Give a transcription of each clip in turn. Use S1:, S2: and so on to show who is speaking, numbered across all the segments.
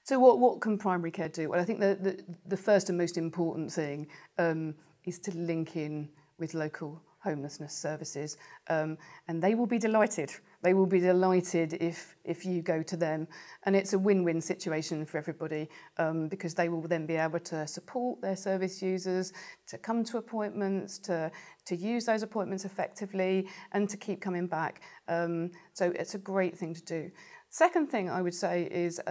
S1: So what can primary care do? Well, I think the first and most important thing is to link in with local homelessness services, and they will be delighted. They will be delighted if you go to them, and it's a win-win situation for everybody, because they will then be able to support their service users, to come to appointments, to use those appointments effectively, and to keep coming back. So it's a great thing to do. Second thing I would say is,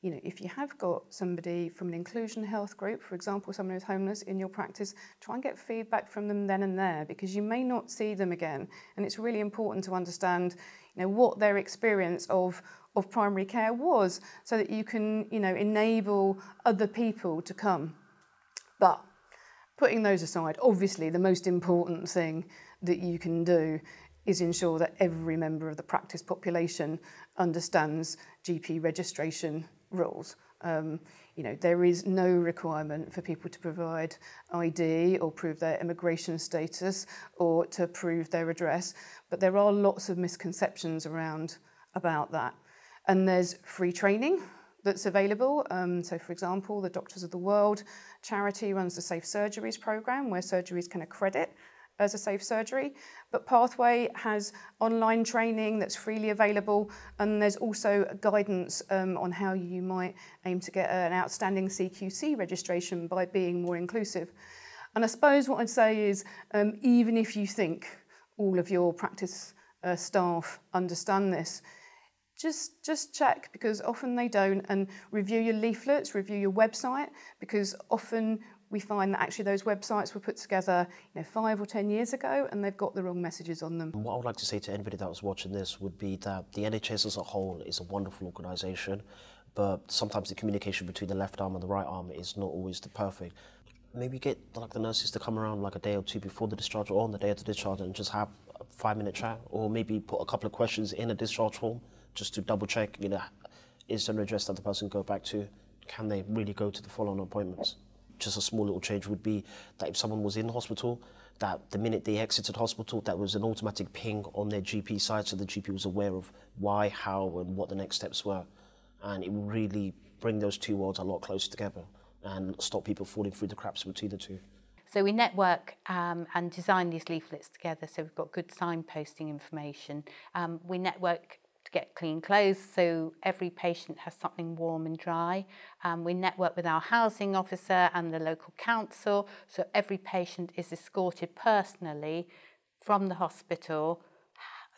S1: if you have got somebody from an inclusion health group, for example, someone who's homeless in your practice, try and get feedback from them then and there, because you may not see them again. And it's really important to understand, what their experience of primary care was, so that you can, enable other people to come. But putting those aside, obviously the most important thing that you can do is ensure that every member of the practice population understands GP registration rules. There is no requirement for people to provide ID or prove their immigration status or to prove their address, but there are lots of misconceptions about that. And there's free training that's available. So, for example, the Doctors of the World charity runs the Safe Surgeries programme, where surgeries can accredit as a safe surgery, but Pathway has online training that's freely available, and there's also guidance on how you might aim to get an outstanding CQC registration by being more inclusive. And I suppose what I'd say is, even if you think all of your practice staff understand this, just check, because often they don't, and review your leaflets, review your website, because often we find that actually those websites were put together 5 or 10 years ago, and they've got the wrong messages on them.
S2: What I would like to say to anybody that was watching this would be that the NHS as a whole is a wonderful organisation, but sometimes the communication between the left arm and the right arm is not always the perfect. Maybe get the nurses to come around a day or two before the discharge or on the day of the discharge and just have a 5-minute chat, or maybe put a couple of questions in a discharge form just to double check, is there an address that the person can go back to? Can they really go to the follow-on appointments? Just a small little change would be that if someone was in hospital, that the minute they exited hospital, that was an automatic ping on their GP side, so the GP was aware of why, how, and what the next steps were. And it would really bring those two worlds a lot closer together and stop people falling through the cracks between the two.
S3: So we network and design these leaflets together, so we've got good signposting information. We network to get clean clothes, so every patient has something warm and dry. We network with our housing officer and the local council, so every patient is escorted personally from the hospital,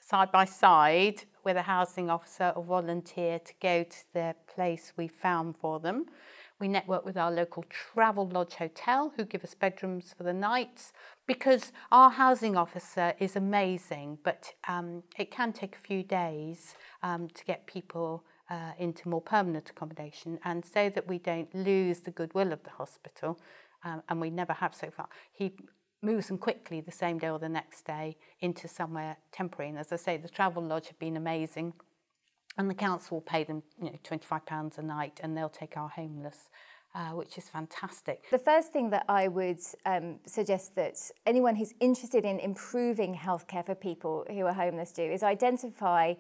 S3: side by side with a housing officer or volunteer, to go to the place we found for them. We network with our local travel lodge hotel, who give us bedrooms for the nights, because our housing officer is amazing, but it can take a few days to get people into more permanent accommodation, and so that we don't lose the goodwill of the hospital, and we never have so far. He moves them quickly the same day or the next day into somewhere temporary, and as I say, the travel lodge have been amazing. And the council will pay them, £25 a night, and they'll take our homeless, which is fantastic.
S4: The first thing that I would suggest that anyone who's interested in improving healthcare for people who are homeless do is identify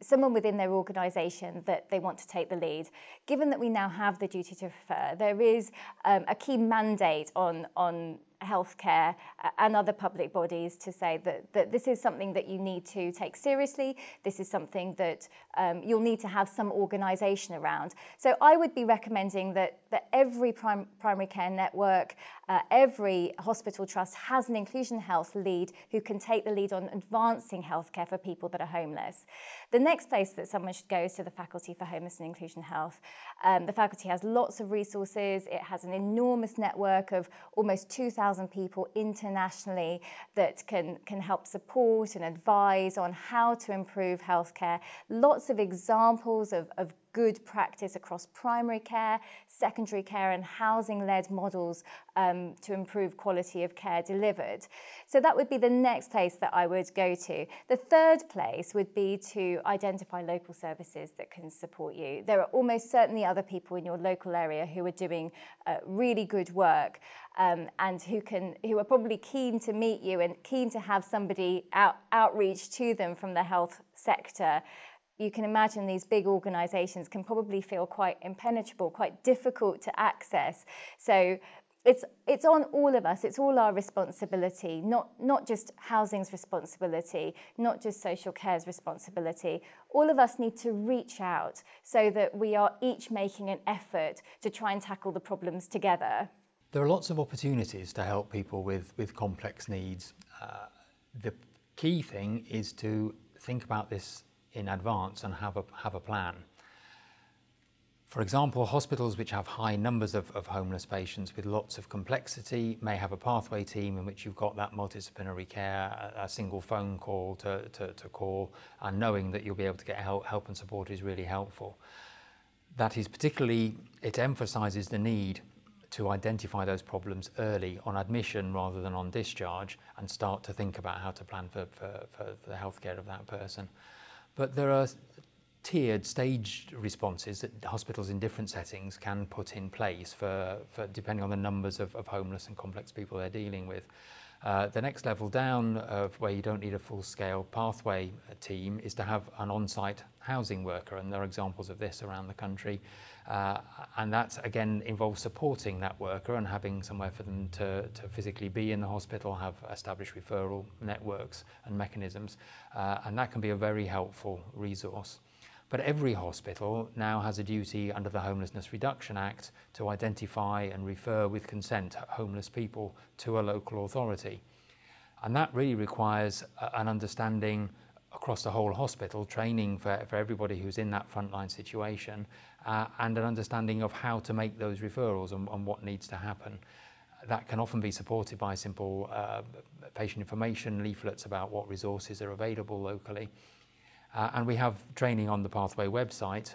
S4: someone within their organisation that they want to take the lead. Given that we now have the duty to refer, there is a key mandate on healthcare and other public bodies to say that this is something that you need to take seriously. This is something that you'll need to have some organisation around. So I would be recommending that every primary care network, every hospital trust has an inclusion health lead who can take the lead on advancing healthcare for people that are homeless. The next place that someone should go is to the Faculty for Homeless and Inclusion Health. The faculty has lots of resources. It has an enormous network of almost 2,000 people internationally that can help support and advise on how to improve healthcare. Lots of examples of good practice across primary care, secondary care and housing-led models to improve quality of care delivered. So that would be the next place that I would go to. The third place would be to identify local services that can support you. There are almost certainly other people in your local area who are doing really good work and who are probably keen to meet you and keen to have somebody outreach to them from the health sector. you can imagine these big organisations can probably feel quite impenetrable, quite difficult to access. So it's on all of us, it's all our responsibility, not just housing's responsibility, not just social care's responsibility. All of us need to reach out so that we are each making an effort to try and tackle the problems together.
S5: There are lots of opportunities to help people with complex needs. The key thing is to think about this in advance and have a plan. For example, hospitals which have high numbers of homeless patients with lots of complexity may have a pathway team in which you've got that multidisciplinary care, a single phone call to call, and knowing that you'll be able to get help and support is really helpful. That is particularly, it emphasises the need to identify those problems early on admission rather than on discharge, and start to think about how to plan for the healthcare of that person. But there are tiered, staged responses that hospitals in different settings can put in place for depending on the numbers of homeless and complex people they're dealing with. The next level down, of where you don't need a full-scale pathway team, is to have an on-site housing worker, and there are examples of this around the country. And that again involves supporting that worker and having somewhere for them to physically be in the hospital, have established referral networks and mechanisms, and that can be a very helpful resource. But every hospital now has a duty under the Homelessness Reduction Act to identify and refer with consent homeless people to a local authority. And that really requires an understanding across the whole hospital, training for everybody who's in that frontline situation, and an understanding of how to make those referrals and what needs to happen. That can often be supported by simple patient information leaflets about what resources are available locally. And we have training on the Pathway website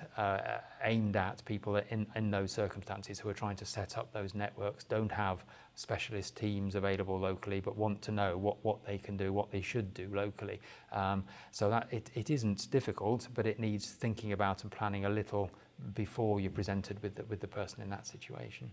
S5: aimed at people in those circumstances who are trying to set up those networks, don't have specialist teams available locally, but want to know what they can do, what they should do locally. So that it isn't difficult, but it needs thinking about and planning a little before you're presented with the person in that situation.